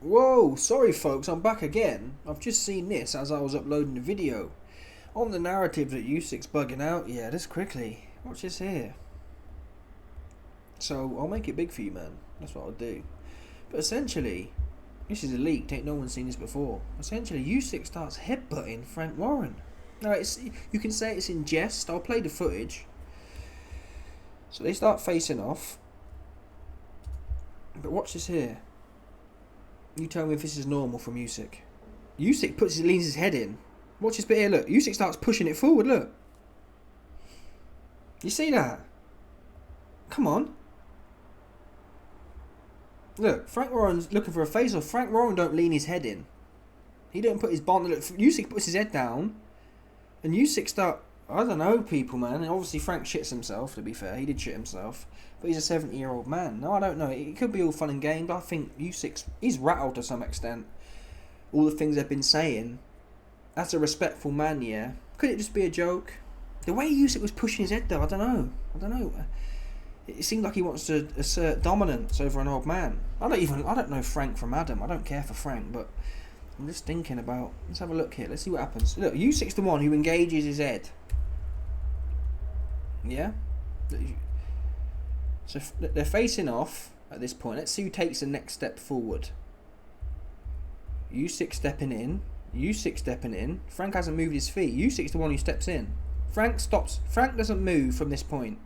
Whoa, sorry folks, I'm back again. I've just seen this as I was uploading the video. On the narrative that Usyk's bugging out, yeah, this quickly. Watch this here. So, I'll make it big for you, man. That's what I'll do. But essentially, this is a leak, ain't no one seen this before. Essentially, Usyk starts headbutting Frank Warren. Now, you can say it's in jest. I'll play the footage. So they start facing off. But watch this here. You tell me if this is normal from Usyk. Usyk leans his head in. Watch this bit here, look. Usyk starts pushing it forward, look. You see that? Come on. Look, Frank Warren's looking for a face-off. Frank Warren don't lean his head in. He don't put his bond... Look, Usyk puts his head down. And Usyk start... I don't know, people, man. And obviously Frank shits himself, to be fair. He did shit himself. But he's a 70-year-old man. No, I don't know. It could be all fun and games. I think he's rattled to some extent. All the things they've been saying. That's a respectful man, yeah. Could it just be a joke? The way Usyk was pushing his head, though, I don't know. It seemed like he wants to assert dominance over an old man. I don't know Frank from Adam. I don't care for Frank, but I'm just thinking about... Let's have a look here. Let's see what happens. Look, Usyk's the one who engages his head. Yeah? So they're facing off at this point. Let's see who takes the next step forward. Usyk stepping in. Frank hasn't moved his feet. Usyk's the one who steps in. Frank stops. Frank doesn't move from this point.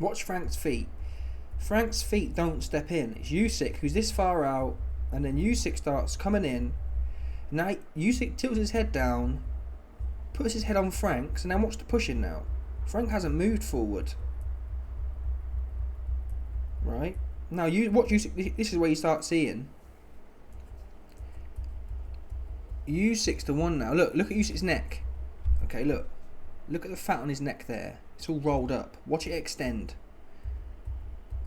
Watch Frank's feet. Frank's feet don't step in. It's Usyk who's this far out, and then Usyk starts coming in. Now Usyk tilts his head down, puts his head on Frank's, and then watch the pushing now. Frank hasn't moved forward. Right? Now watch Usyk. This is where you start seeing Usyk's the one now. Look at Usyk's neck. Okay, look at the fat on his neck there. It's all rolled up. Watch it extend.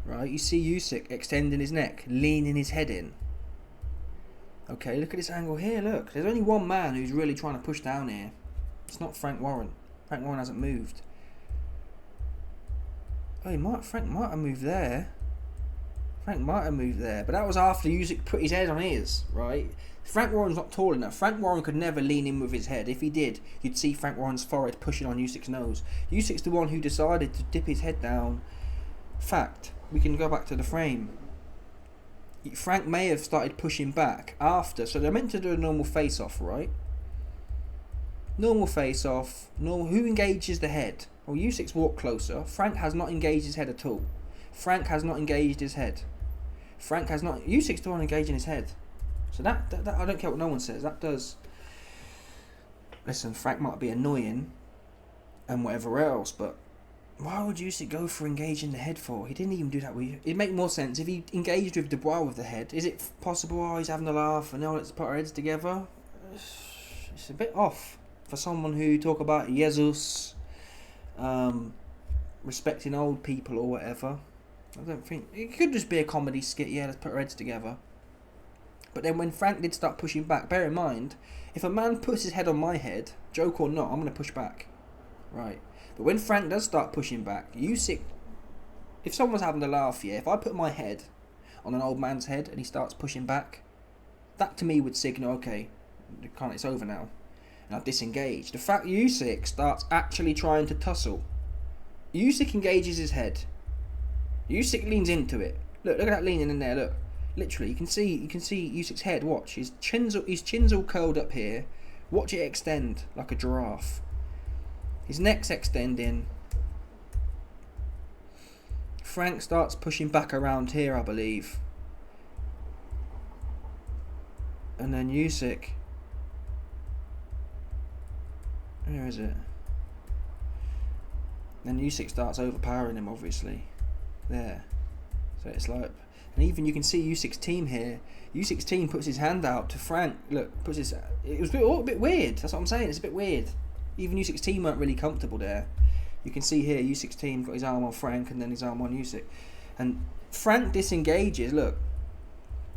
Right, you see Usyk extending his neck, leaning his head in. Okay, look at this angle here, look. There's only one man who's really trying to push down here. It's not Frank Warren. Frank Warren hasn't moved. Oh, Frank might have moved there. But that was after Usyk put his head on his, right? Frank Warren's not tall enough. Frank Warren could never lean in with his head. If he did, you'd see Frank Warren's forehead pushing on Usyk's nose. Usyk's the one who decided to dip his head down. Fact. We can go back to the frame. Frank may have started pushing back after. So they're meant to do a normal face-off, right? Normal face-off. Who engages the head? Well, Usyk's walked closer. Frank has not engaged his head at all. Usyk's the one engaging his head. So that I don't care what no one says. That does. Listen, Frank might be annoying and whatever else, but why would Usyk go for engaging the head for? He didn't even do that with you. It'd make more sense if he engaged with Dubois with the head. Is it possible? Oh, he's having a laugh and now let's put our heads together. It's a bit off for someone who talk about Jesus, respecting old people or whatever. I don't think it could just be a comedy skit. Yeah, let's put our heads together. But then when Frank did start pushing back, bear in mind, if a man puts his head on my head, joke or not, I'm going to push back. Right. But when Frank does start pushing back, Usyk, if someone's having a laugh, yeah, if I put my head on an old man's head and he starts pushing back, that to me would signal, okay, it's over now. And I've disengaged. The fact Usyk starts actually trying to tussle. Usyk engages his head. Usyk leans into it. Look at that leaning in there, look. Literally, you can see Usyk's head. Watch, his chin's all curled up here. Watch it extend like a giraffe. His neck's extending. Frank starts pushing back around here, I believe. And then Usyk. Where is it? Then Usyk starts overpowering him, obviously. There. So it's like... And even you can see Usyk's team here. Usyk's team puts his hand out to Frank. Look, it was a bit weird. That's what I'm saying. It's a bit weird. Even Usyk's team weren't really comfortable there. You can see here Usyk's team got his arm on Frank and then his arm on Usyk. And Frank disengages. Look,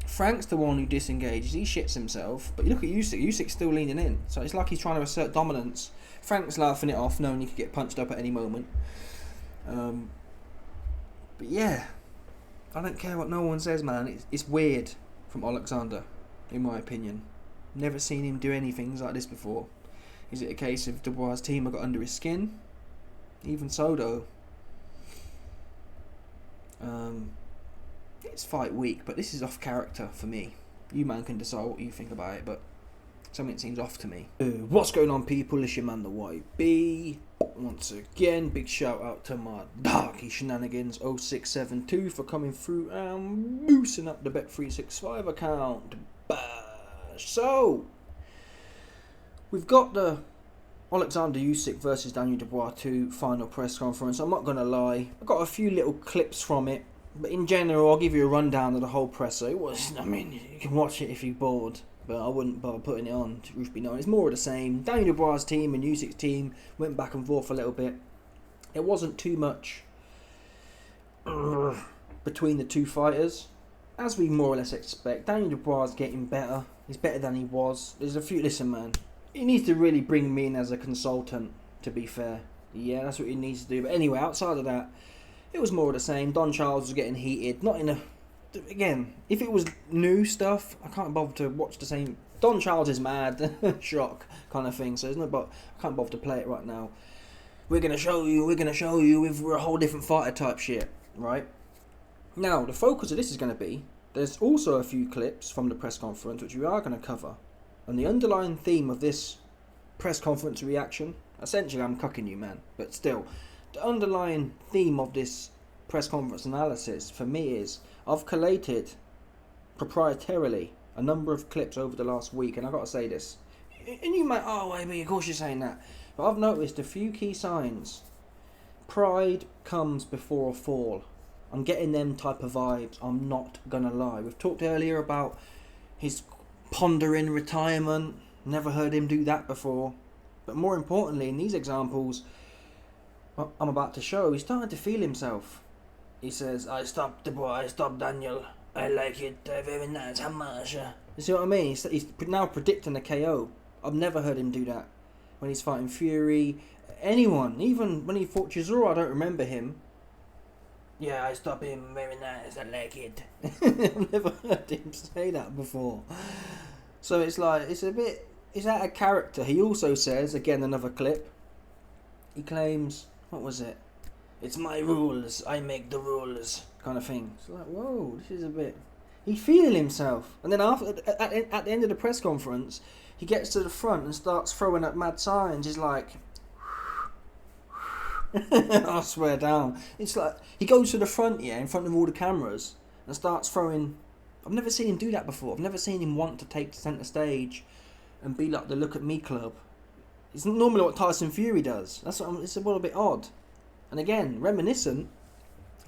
Frank's the one who disengages. He shits himself. But you look at Usyk. Usyk's still leaning in. So it's like he's trying to assert dominance. Frank's laughing it off, knowing he could get punched up at any moment. But yeah, I don't care what no one says, man. It's weird from Oleksandr, in my opinion. Never seen him do anything like this before. Is it a case of Dubois' team have got under his skin? Even so, though. It's fight week, but this is off character for me. You man can decide what you think about it, but something seems off to me. What's going on, people? It's your man, the YB. Once again, big shout out to my darky shenanigans 0672 for coming through and boosting up the Bet365 account. Bash. So, we've got the Oleksandr Usyk versus Daniel Dubois 2 final press conference. I'm not going to lie, I've got a few little clips from it, but in general, I'll give you a rundown of the whole presser. It was, I mean, you can watch it if you're bored, but I wouldn't bother putting it on, to truth be known. It's more of the same. Daniel Dubois' team and Usyk's team went back and forth a little bit. It wasn't too much between the two fighters, as we more or less expect. Daniel Dubois is getting better. He's better than he was. There's a few... Listen, man. He needs to really bring me in as a consultant, to be fair. Yeah, that's what he needs to do. But anyway, outside of that, it was more of the same. Don Charles was getting heated. Not in a... Again, if it was new stuff, I can't bother to watch the same. Don Charles is mad, shock kind of thing. So there's no, but I can't bother to play it right now. We're gonna show you. We're a whole different fighter type shit, right? Now the focus of this is gonna be. There's also a few clips from the press conference which we are gonna cover, and the underlying theme of this press conference reaction. Essentially, I'm cucking you, man, but still, the underlying theme of this press conference analysis for me is I've collated proprietarily a number of clips over the last week, and I've got to say this, and you might, oh wait, of course you're saying that, but I've noticed a few key signs. Pride comes before a fall. I'm getting them type of vibes, I'm not gonna lie. We've talked earlier about his pondering retirement, never heard him do that before, but more importantly in these examples I'm about to show, he's starting to feel himself. He says, I stopped the boy, I stopped Daniel, I like it very nice, how much? You see what I mean? He's now predicting a KO. I've never heard him do that. When he's fighting Fury, anyone, even when he fought Chisora, I don't remember him. Yeah, I stopped him, very nice, I like it. I've never heard him say that before. So it's like, it's out of character. He also says, again another clip, he claims, what was it? It's my rules, I make the rules, kind of thing. It's like, whoa, this is a bit... He's feeling himself. And then after, at the end of the press conference, he gets to the front and starts throwing up mad signs. He's like... I swear down. It's like, he goes to the front, yeah, in front of all the cameras, and starts throwing... I've never seen him do that before. I've never seen him want to take the centre stage and be like the look at me club. It's normally what Tyson Fury does. That's what it's a little bit odd. And again, reminiscent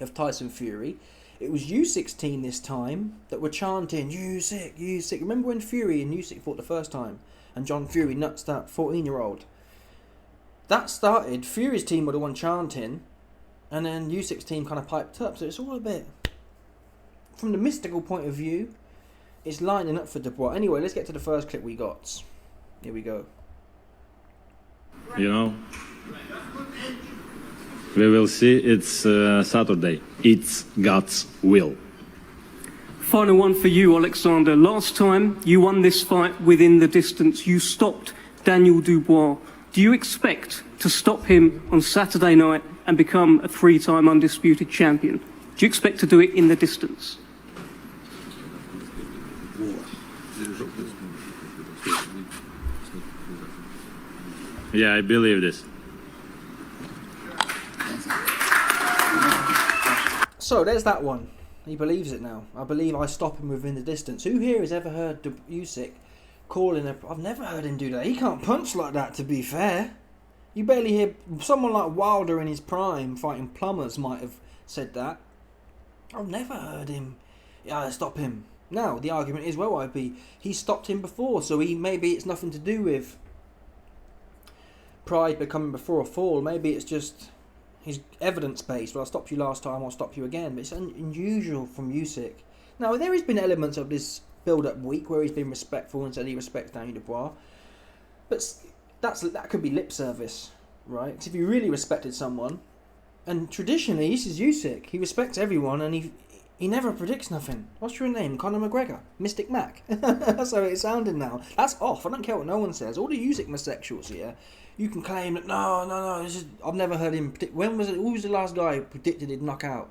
of Tyson Fury, it was Usyk's team this time that were chanting, Usyk, Usyk. Remember when Fury and Usyk fought the first time? And John Fury nuts that 14-year-old. That started, Fury's team were the one chanting, and then Usyk's team kind of piped up. So it's all a bit, from the mystical point of view, it's lining up for Dubois. Anyway, let's get to the first clip we got. Here we go. You know, we will see. It's Saturday. It's God's will. Final one for you, Oleksandr. Last time you won this fight within the distance. You stopped Daniel Dubois. Do you expect to stop him on Saturday night and become a 3-time undisputed champion? Do you expect to do it in the distance? Yeah, I believe this. So there's that one. He believes it now. I believe I stop him within the distance. Who here has ever heard Usyk calling a... I've never heard him do that. He can't punch like that, to be fair. You barely hear... Someone like Wilder in his prime fighting plumbers might have said that. I've never heard him... Yeah, stop him. Now, the argument is, well, he stopped him before, so maybe it's nothing to do with pride becoming before a fall. Maybe it's just... He's evidence-based. Well, I stopped you last time, I'll stop you again. But it's unusual from Usyk. Now, there has been elements of this build-up week where he's been respectful and said he respects Daniel Dubois. But that could be lip service, right? Because if you really respected someone, and traditionally, this is Usyk. He respects everyone, and He never predicts nothing. What's your name? Conor McGregor? Mystic Mac? That's how it's sounding now. That's off. I don't care what no one says. All the Usyk homosexuals here, you can claim that, no, this is, I've never heard him predict. Who was the last guy who predicted he'd knock out?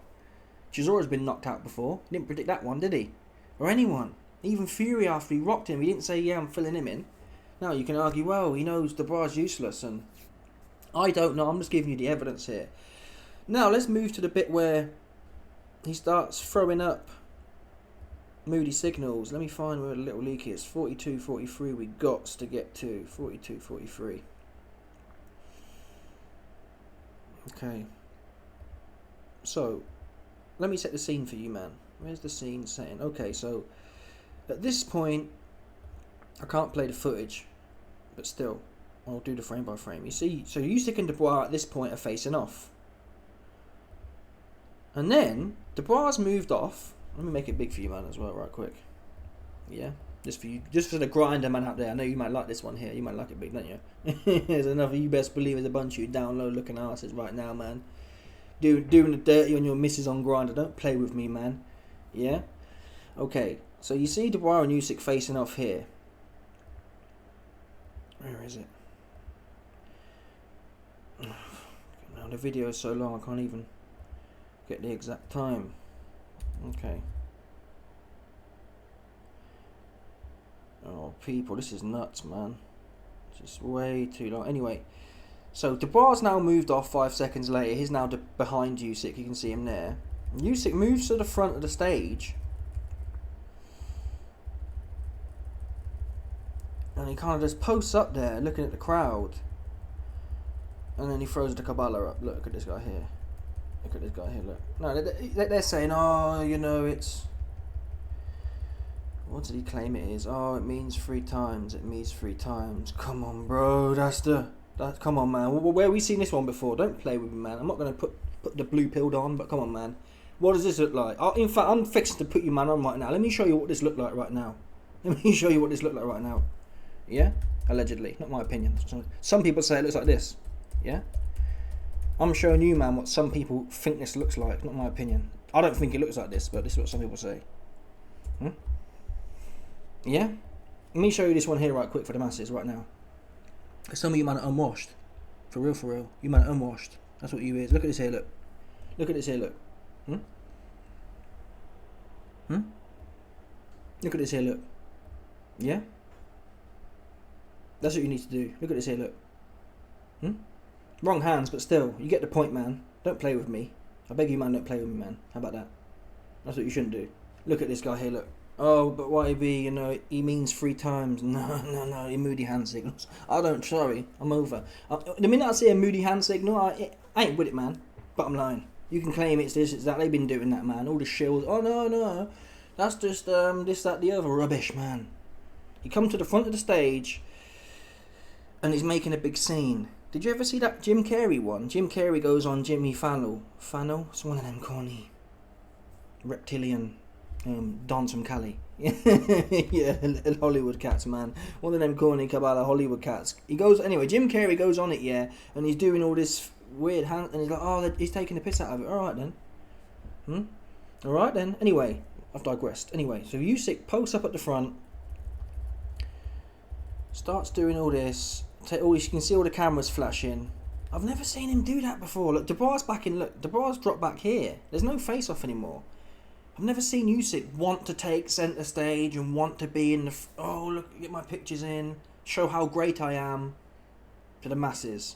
Chisora's been knocked out before. He didn't predict that one, did he? Or anyone. Even Fury, after he rocked him, he didn't say, yeah, I'm filling him in. Now you can argue, well, he knows Dubois useless, and I don't know. I'm just giving you the evidence here. Now let's move to the bit where he starts throwing up moody signals. Let me find where the little leak is. 42, 43 we got to get to. 42, 43. Okay. So, let me set the scene for you, man. Where's the scene setting? Okay, so, at this point, I can't play the footage, but still, I'll do the frame by frame. You see, so Usyk and Dubois at this point are facing off. And then, Dubois moved off. Let me make it big for you, man, as well, right quick. Yeah, just for you, just for the grinder man out there. I know you might like this one here. You might like it big, don't you? There's another, you best believe there's a bunch of you down low looking asses right now, man. Doing the dirty on your missus on grinder. Don't play with me, man. Yeah? Okay, so you see Dubois and Usyk facing off here. Where is it? Now the video is so long I can't even get the exact time. Okay. Oh, people, this is nuts, man. Just way too long. Anyway, so Dubois now moved off 5 seconds later. He's now behind Usyk. You can see him there. Usyk moves to the front of the stage. And he kind of just posts up there, looking at the crowd. And then he throws the Kabbalah up. Look at this guy here. Look at this guy here, look. No, they're saying, oh, you know, it's... What did he claim it is? Oh, it means 3 times. It means 3 times. Come on, bro. Come on, man. Where have we seen this one before? Don't play with me, man. I'm not going to put the blue pill on, but come on, man. What does this look like? In fact, I'm fixing to put you, man, on right now. Let me show you what this looked like right now. Let me show you what this looked like right now. Yeah? Allegedly. Not my opinion. Some people say it looks like this. Yeah? I'm showing you, man, what some people think this looks like. Not my opinion. I don't think it looks like this, but this is what some people say. Yeah? Let me show you this one here right quick for the masses right now. Because some of you man are unwashed. For real, for real. You man are unwashed. That's what you is. Look at this here, look. Look at this here, look. Look at this here, look. Yeah? That's what you need to do. Look at this here, look. Wrong hands, but still, you get the point, man. Don't play with me. I beg you, man, don't play with me, man. How about that? That's what you shouldn't do. Look at this guy here, look. Oh, but YB, you know, he means 3 times. No, he moody hand signals. Sorry, I'm over. The minute I see a moody hand signal, I ain't with it, man. Bottom line. You can claim it's this, it's that. They've been doing that, man. All the shills. Oh, no. That's just this, that, the other rubbish, man. He come to the front of the stage and he's making a big scene. Did you ever see that Jim Carrey one? Jim Carrey goes on Jimmy Fallon. It's one of them corny reptilian dons from Cali. Yeah, Hollywood cats, man. One of them corny Kabbalah Hollywood cats. He goes, anyway, Jim Carrey goes on it, yeah, and he's doing all this weird hand, and he's like, oh, he's taking the piss out of it. Alright then. Alright then. Anyway, I've digressed. Anyway, so Usyk posts up at the front, starts doing all this. You can see all the cameras flashing. I've never seen him do that before. Look, Dubois back in. Look, Dubois dropped back here. There's no face-off anymore. I've never seen Usyk want to take centre stage and want to be in the... Oh, look, get my pictures in. Show how great I am to the masses.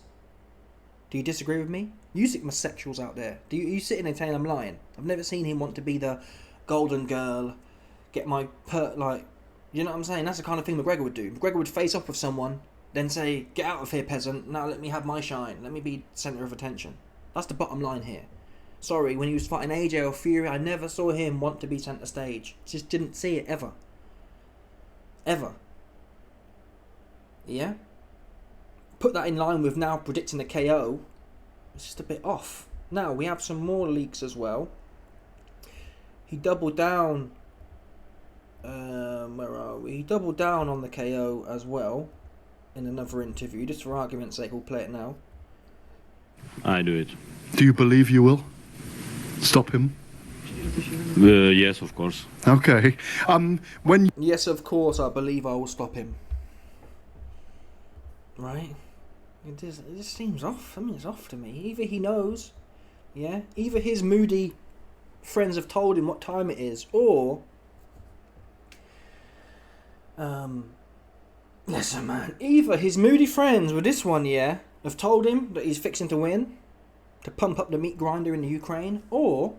Do you disagree with me? Usyk homosexuals out there. Are you sitting and saying I'm lying? I've never seen him want to be the golden girl. Get my... You know what I'm saying? That's the kind of thing McGregor would do. McGregor would face off with someone, then say, get out of here, peasant. Now let me have my shine. Let me be centre of attention. That's the bottom line here. Sorry, when he was fighting AJ or Fury, I never saw him want to be centre stage. Just didn't see it ever. Ever. Yeah? Put that in line with now predicting the KO. It's just a bit off. Now, we have some more leaks as well. He doubled down... where are we? He doubled down on the KO as well in another interview. Just for argument's sake, we'll play it now. I do it. Do you believe you will stop him? Yes, of course. Okay. When Yes, of course, I believe I will stop him. Right? It just seems off. I mean, it's off to me. Either he knows, yeah? Either his moody friends have told him what time it is, or... Listen, man. Either his moody friends with this one, yeah, have told him that he's fixing to win, to pump up the meat grinder in the Ukraine, or...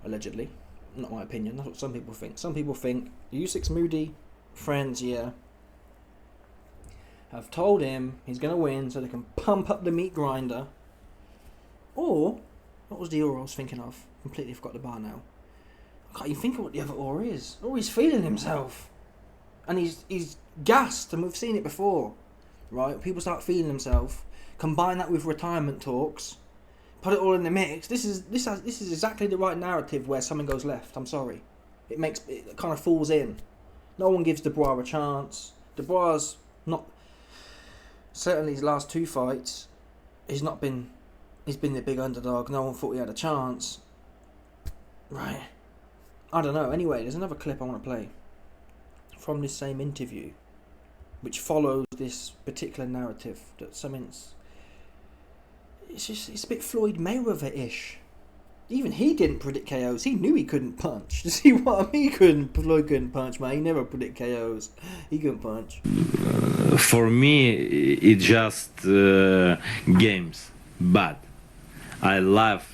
Allegedly. Not my opinion. That's what some people think. Some people think Usyk's moody friends, yeah, have told him he's going to win so they can pump up the meat grinder. Or, what was the or I was thinking of? Completely forgot the bar now. I can't even think of what the other or is. Oh, he's feeling himself. And he's gassed, and we've seen it before. Right? People start feeling themselves. Combine that with retirement talks. Put it all in the mix. This is exactly the right narrative where something goes left. I'm sorry. It kind of falls in. No one gives Dubois a chance. Dubois not... Certainly his last two fights, he's been the big underdog. No one thought he had a chance. Right. I don't know. Anyway, there's another clip I want to play from this same interview, which follows this particular narrative that something's... It's a bit Floyd Mayweather-ish. Even he didn't predict KOs. He knew he couldn't punch. You see what I mean? Floyd couldn't punch, man. He never predict KOs. He couldn't punch. For me, it's just games, but I love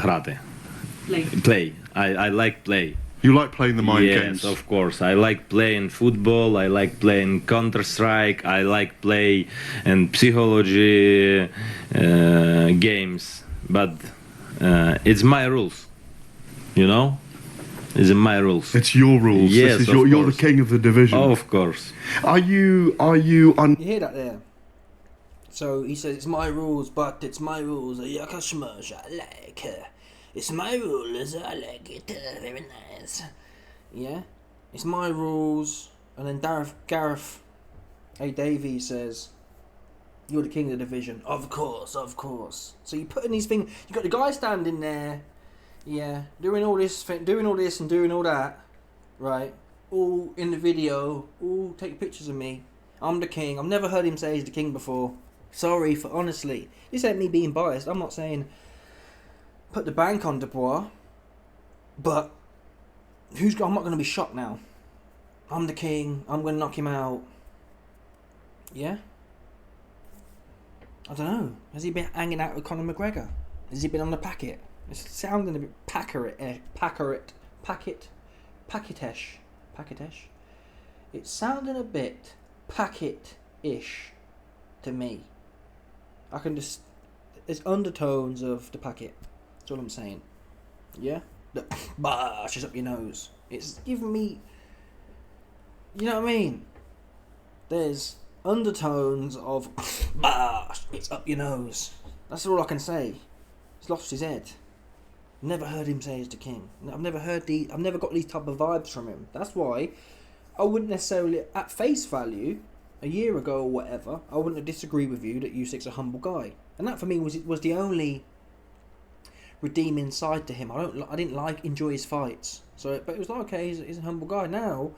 грати. Play. I like play. you like playing the mind Yes, games. of course. I like playing football. I like playing Counter-Strike. I like play and psychology games. But it's my rules. You know? It's my rules. It's your rules. Yes, this is of you're the course. king of the division. Of course. Are you You hear that there? So he says, it's my rules, but it's my rules. I like it. It's my rules, I like it. Very nice. Yeah? It's my rules. And then Gareth A. Davies says, you're the king of the division. Of course, of course. So you put in these things, you got the guy standing there, yeah, doing all this and doing all that, right? All in the video, all take pictures of me. I'm the king. I've never heard him say he's the king before. Sorry for, honestly, this ain't me being biased. I'm not saying put the bank on Dubois, but I'm not going to be shocked now. I'm the king. I'm going to knock him out. Yeah? I don't know. Has he been hanging out with Conor McGregor? Has he been on the packet? It's sounding a bit packetish. It's sounding a bit packet-ish to me. I can just... There's undertones of the packet. That's all I'm saying. Yeah? The bash is up your nose. It's giving me... You know what I mean? There's undertones of bash, it's up your nose. That's all I can say. He's lost his head. Never heard him say he's the king. I've never got these type of vibes from him. That's why I wouldn't necessarily, at face value, a year ago or whatever, I wouldn't have disagreed with you that Usyk's a humble guy. And that for me was the only redeeming side to him. I didn't enjoy his fights. But it was like, okay, he's a humble guy. Now,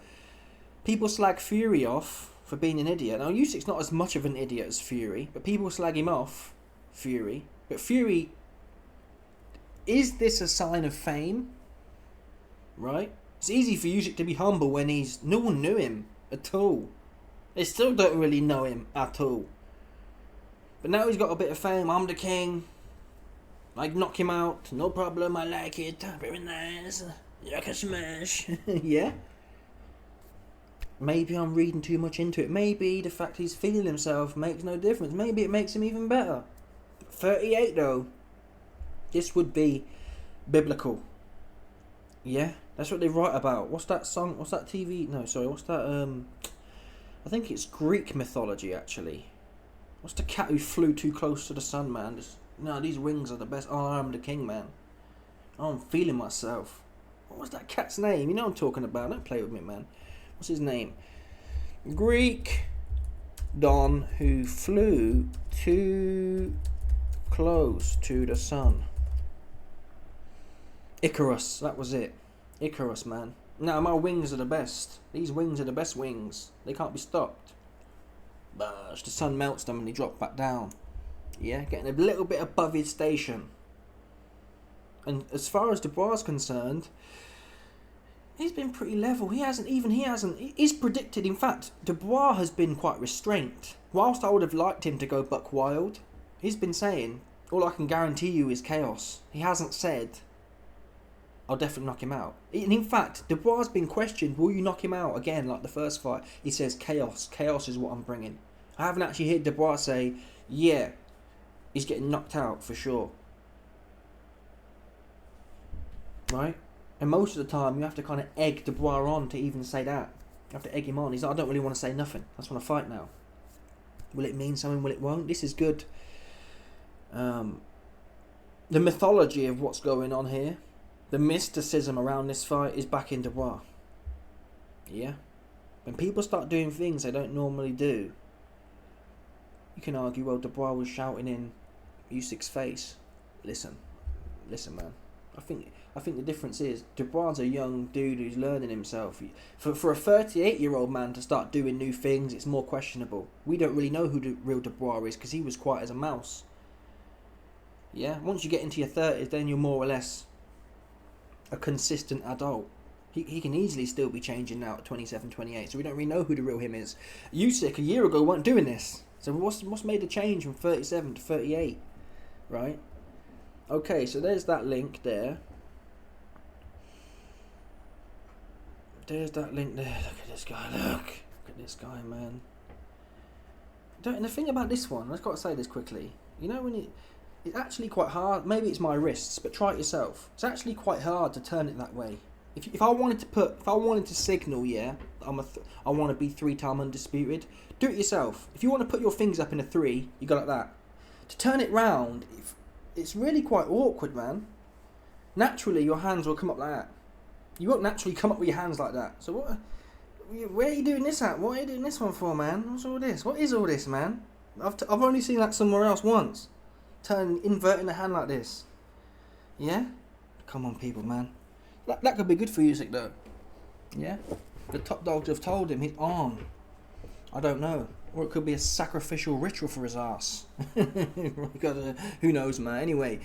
people slag Fury off for being an idiot. Now, Usyk's not as much of an idiot as Fury, but people slag him off, Fury. But Fury... Is this a sign of fame? Right? It's easy for Usyk to be humble when no one knew him at all. They still don't really know him at all. But now he's got a bit of fame. I'm the king. I knock him out. No problem. I like it. Very nice. Like a smash. Yeah? Maybe I'm reading too much into it. Maybe the fact he's feeling himself makes no difference. Maybe it makes him even better. 38 though. This would be biblical. Yeah? That's what they write about. What's that song? What's that TV? No, sorry. What's that? I think it's Greek mythology, actually. What's the cat who flew too close to the sun, man? No, these wings are the best. Oh, I'm the king, man. Oh, I'm feeling myself. What was that cat's name? You know what I'm talking about. Don't play with me, man. What's his name? Greek Don who flew too close to the sun. Icarus, that was it. Icarus, man. Now my wings are the best. These wings are the best wings. They can't be stopped. But the sun melts them and they drop back down. Yeah, getting a little bit above his station. And as far as Dubois is concerned, he's been pretty level. He's predicted, in fact, Dubois has been quite restrained. Whilst I would have liked him to go buck wild, he's been saying, all I can guarantee you is chaos. He hasn't said, I'll definitely knock him out. And in fact, Dubois has been questioned, will you knock him out again like the first fight? He says, chaos. Chaos is what I'm bringing. I haven't actually heard Dubois say, yeah, he's getting knocked out for sure. Right? And most of the time, you have to kind of egg Dubois on to even say that. You have to egg him on. He's like, I don't really want to say nothing. I just want to fight now. Will it mean something? Will it won't? This is good. The mythology of what's going on here, the mysticism around this fight is back in Dubois. Yeah? When people start doing things they don't normally do, you can argue, well, Dubois was shouting in Usyk's face. Listen, man. I think the difference is Dubois is a young dude who's learning himself. For a 38-year-old man to start doing new things, it's more questionable. We don't really know who the real Dubois is because he was quiet as a mouse. Yeah, once you get into your 30s, then you're more or less a consistent adult. He can easily still be changing now at 27, 28, so we don't really know who the real him is. Usyk a year ago weren't doing this. So what's made a change from 37 to 38, right? Okay, so there's that link there. There's that link there. Look at this guy, look at this guy, man. And the thing about this one, I've got to say this quickly. You know when it's actually quite hard. Maybe it's my wrists, but try it yourself. It's actually quite hard to turn it that way. If I wanted to signal, yeah, I want to be 3-time undisputed. Do it yourself. If you want to put your fingers up in a 3, you go like that. To turn it round, it's really quite awkward, man. Naturally, your hands will come up like that. You won't naturally come up with your hands like that. So where are you doing this at? What are you doing this one for, man? What's all this? What is all this, man? I've only seen that somewhere else once. Inverting the hand like this. Yeah? Come on, people, man. That could be good for Usyk, though. Yeah? The top dogs have told him he's on. I don't know. Or it could be a sacrificial ritual for his ass. Because, who knows, man. Anyway,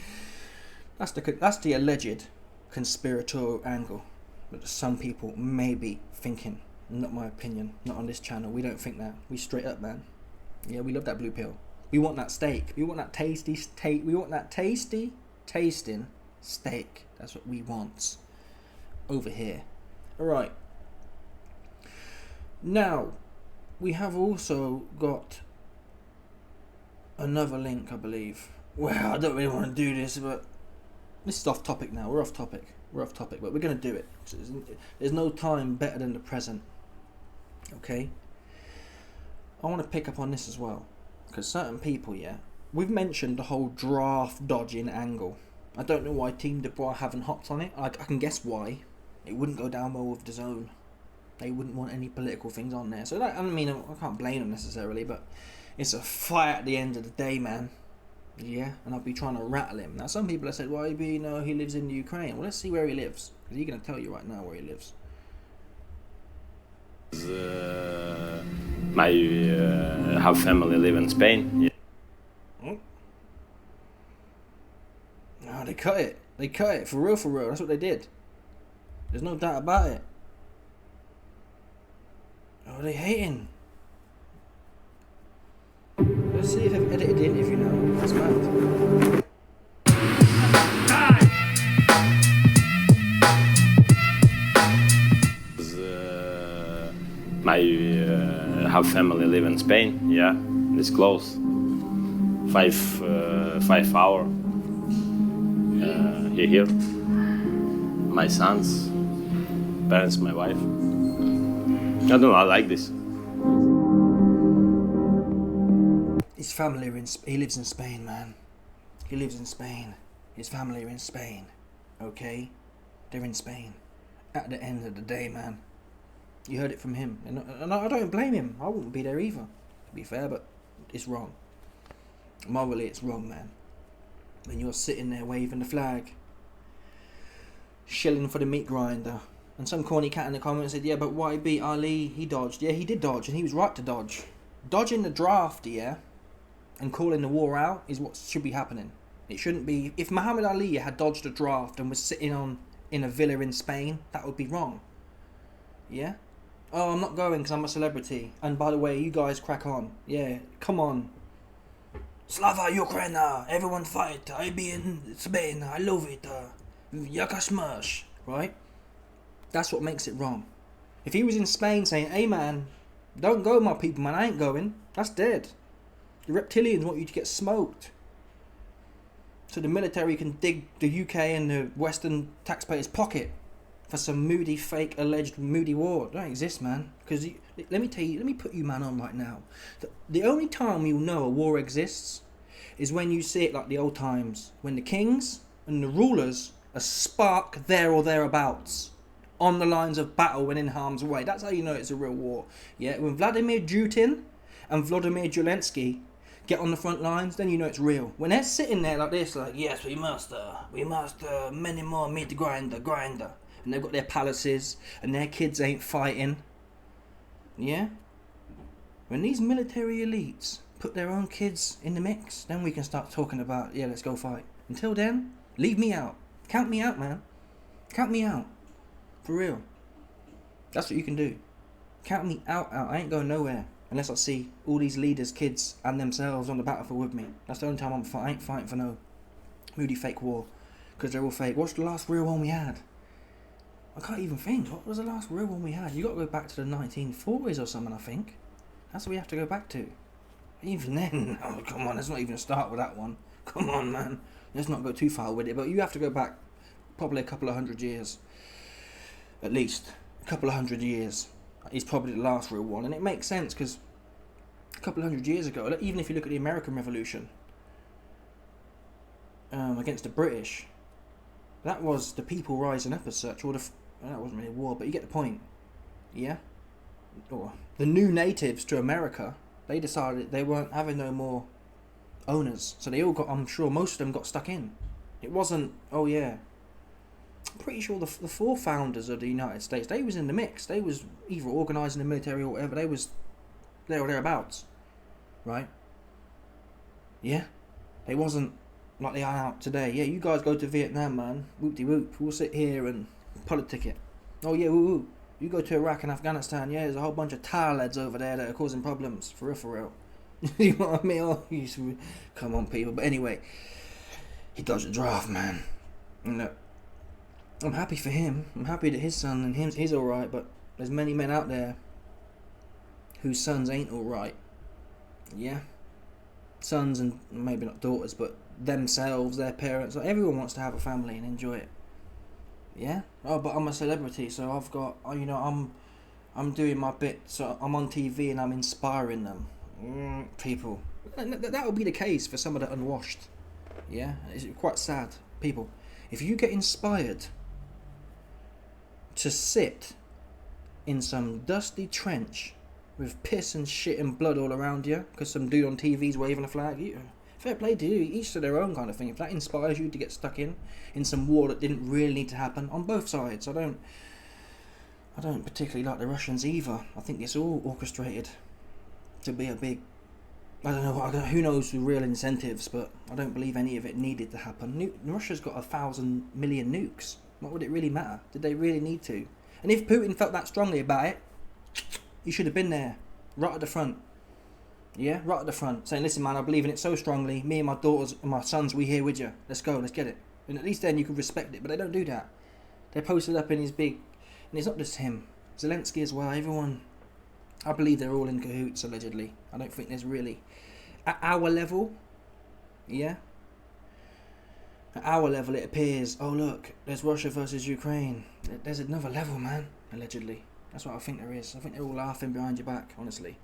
that's the alleged conspiratorial angle that some people may be thinking. Not my opinion. Not on this channel. We don't think that. We straight up, man. Yeah, we love that blue pill. We want that steak. We want that tasty tasting steak. That's what we want over here. Alright. Now, we have also got another link, I believe. Well, I don't really want to do this, but this is off topic now. We're off topic, but we're going to do it. There's no time better than the present. Okay? I want to pick up on this as well. Because certain people, yeah, we've mentioned the whole draft dodging angle. I don't know why Team Dubois haven't hopped on it. I can guess why. It wouldn't go down well with DAZN. They wouldn't want any political things on there. So that, I mean, I can't blame them necessarily, but it's a fight at the end of the day, man. Yeah, and I'll be trying to rattle him. Now, some people have said, well, he lives in the Ukraine. Well, let's see where he lives. Because he's going to tell you right now where he lives. My have family live in Spain. Yeah. Oh. No, they cut it. They cut it. For real. That's what they did. There's no doubt about it. Oh, they hating. Let's see if they've edited the interview now. That's mad. My have family live in Spain. Yeah, it's close. 5 hour. Here. My sons, parents, my wife. I don't know. I like this. His family he lives in Spain, man. He lives in Spain. His family are in Spain. Okay? They're in Spain. At the end of the day, man. You heard it from him. And I don't blame him. I wouldn't be there either, to be fair, but it's wrong. Morally, it's wrong, man. When you're sitting there waving the flag shilling for the meat grinder. And some corny cat in the comments said, yeah, but why beat Ali? He dodged. Yeah, he did dodge, and he was right to dodge. Dodging the draft, yeah, and calling the war out is what should be happening. It shouldn't be. If Muhammad Ali had dodged a draft and was sitting in a villa in Spain, that would be wrong. Yeah? Oh, I'm not going because I'm a celebrity. And by the way, you guys crack on. Yeah, come on. Slava Ukraina, everyone fight. I be in Spain, I love it. Yaka smash, right? That's what makes it wrong. If he was in Spain saying, hey man, don't go my people, man, I ain't going, that's dead. The reptilians want you to get smoked. So the military can dig the UK and the Western taxpayers' pocket for some moody, fake, alleged moody war. It don't exist, man. Because let me put you man on right now. The only time you'll know a war exists is when you see it like the old times, when the kings and the rulers are spark there or thereabouts, on the lines of battle and in harm's way. That's how you know it's a real war. Yeah, when Vladimir Putin and Volodymyr Zelensky get on the front lines, then you know it's real. When they're sitting there like this, like, yes, we must many more meat grinder, and they've got their palaces and their kids ain't fighting. Yeah? When these military elites put their own kids in the mix, then we can start talking about, yeah, let's go fight. Until then, leave me out. Count me out, man. Count me out. For real. That's what you can do. Count me out. I ain't going nowhere unless I see all these leaders, kids, and themselves on the battlefield with me. That's the only time I ain't fighting for no moody fake war, because they're all fake. What's the last real one we had? I can't even think. What was the last real one we had? You got to go back to the 1940s or something, I think. That's what we have to go back to. Even then, oh come on, let's not even start with that one. Come on, man. Let's not go too far with it, but you have to go back probably a couple of 100 years. At least a couple of 100 years is probably the last real one, and it makes sense because a couple of 100 years ago, even if you look at the American Revolution against the British, that was the people rising up as such, or that wasn't really a war, but you get the point. Yeah, or the new natives to America, they decided they weren't having no more owners, so they all got. I'm sure most of them got stuck in. It wasn't. Oh yeah. I'm pretty sure the four founders of the United States, they was in the mix. They was either organising the military or whatever. They was there or thereabouts, right? Yeah, they wasn't like they are out today. Yeah, you guys go to Vietnam, man. Whoop-de-whoop. We'll sit here and politic it. Oh yeah, woo-woo. You go to Iraq and Afghanistan. Yeah, there's a whole bunch of tar lads over there that are causing problems. For real. You know what I mean? Oh, come on, people. But anyway, he dodged the draft, man. Look, I'm happy for him. I'm happy that his son and he's alright, but there's many men out there whose sons ain't alright. Yeah? Sons and maybe not daughters, but themselves, their parents. Like, everyone wants to have a family and enjoy it. Yeah? Oh, but I'm a celebrity, so I've got, I'm doing my bit, so I'm on TV and I'm inspiring them. People. That will be the case for some of the unwashed. Yeah? It's quite sad. People, if you get inspired to sit in some dusty trench with piss and shit and blood all around you because some dude on TV's waving a flag, fair play to you, each to their own kind of thing. If that inspires you to get stuck in some war that didn't really need to happen on both sides. I don't particularly like the Russians either. I think it's all orchestrated to be a big, I don't know, who knows the real incentives, but I don't believe any of it needed to happen. Russia's got 1,000 million nukes. What would it really matter? Did they really need to? And if Putin felt that strongly about it, he should have been there, right at the front. Yeah, right at the front, saying, listen man, I believe in it so strongly, me and my daughters and my sons, we here with you. Let's go, let's get it. And at least then you can respect it, but they don't do that. They're posted up in his big, and it's not just him, Zelensky as well, everyone. I believe they're all in cahoots, allegedly. I don't think there's really, at our level, yeah, at our level it appears, oh look, there's Russia versus Ukraine. There's another level, man, allegedly. That's what I think there is. I think they're all laughing behind your back, honestly.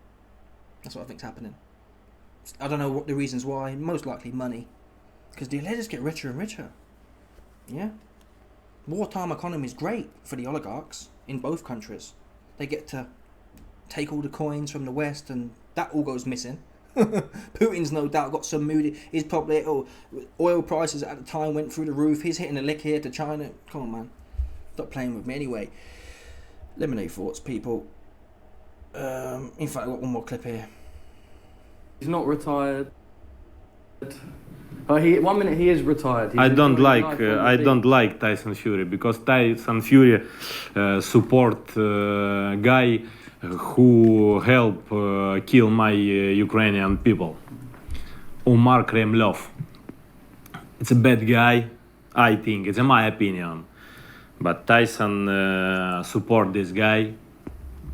That's what I think's happening. I don't know what the reasons why. Most likely money. Because they just get richer and richer. Yeah? Wartime economy is great for the oligarchs in both countries. They get to take all the coins from the West and that all goes missing. Putin's no doubt got some moody. He's probably, oil prices at the time went through the roof. He's hitting a lick here to China. Come on, man. Stop playing with me. Anyway, let me know your thoughts, people. In fact, I've got one more clip here. He's not retired. 1 minute he is retired. He's I don't enjoying like life on the I beach. don't like Tyson Fury because Tyson Fury support guy who help kill my Ukrainian people. Umar Kremlov. It's a bad guy, I think. It's in my opinion. But Tyson support this guy.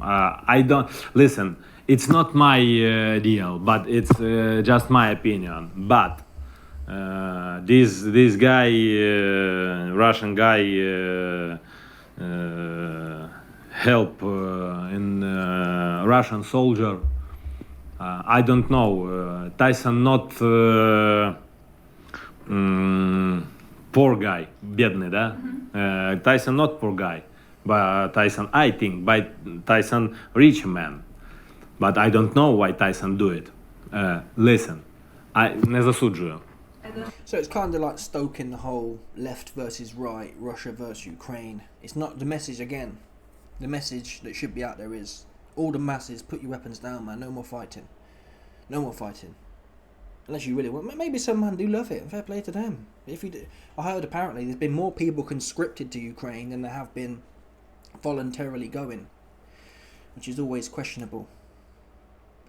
I don't listen. It's not my deal, but it's just my opinion. But this guy, Russian guy, help in Russian soldier. I don't know. Tyson not poor guy, бедный, да? Tyson not poor guy, but Tyson, I think, by Tyson rich man. But I don't know why Tyson do it. Listen, I не засуджую. So it's kind of like stoking the whole left versus right, Russia versus Ukraine. It's not the message again. The message that should be out there is all the masses, put your weapons down, man. No more fighting. No more fighting. Unless you really want. Maybe some man do love it. Fair play to them. If you do, I heard apparently there's been more people conscripted to Ukraine than there have been voluntarily going, which is always questionable,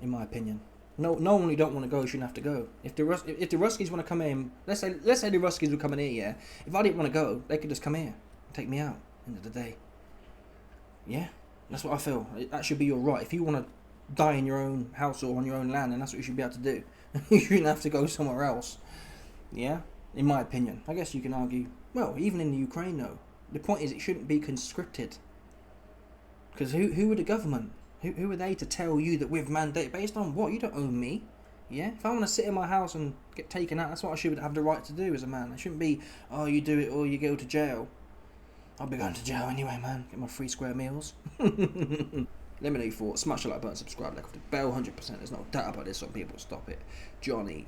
in my opinion. No one who don't want to go shouldn't have to go. If the Ruskies want to come in, let's say the Ruskies were coming here, yeah. If I didn't want to go, they could just come here and take me out. End of the day. Yeah, that's what I feel. That should be your right. If you want to die in your own house or on your own land, then that's what you should be able to do. You shouldn't have to go somewhere else. Yeah, in my opinion. I guess you can argue. Well, even in the Ukraine, though, the point is it shouldn't be conscripted. Because who are the government? Who are they to tell you that we've mandated based on what? You don't own me. Yeah? If I want to sit in my house and get taken out, that's what I should have the right to do as a man. It shouldn't be, oh, you do it or you go to jail. I'll be going to jail anyway, man. Get my free square meals. Let me know your thoughts. Smash the like button, subscribe, like off the bell, 100%. There's no doubt about this, some people stop it. Johnny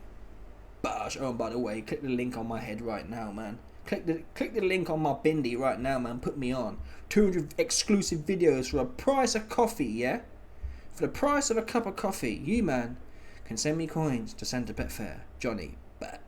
Bash. Oh, and by the way, click the link on my head right now, man. Click the link on my bindi right now, man. Put me on. 200 exclusive videos for a price of coffee, yeah? For the price of a cup of coffee, you, man, can send me coins to send to Betfair. Johnny Bash.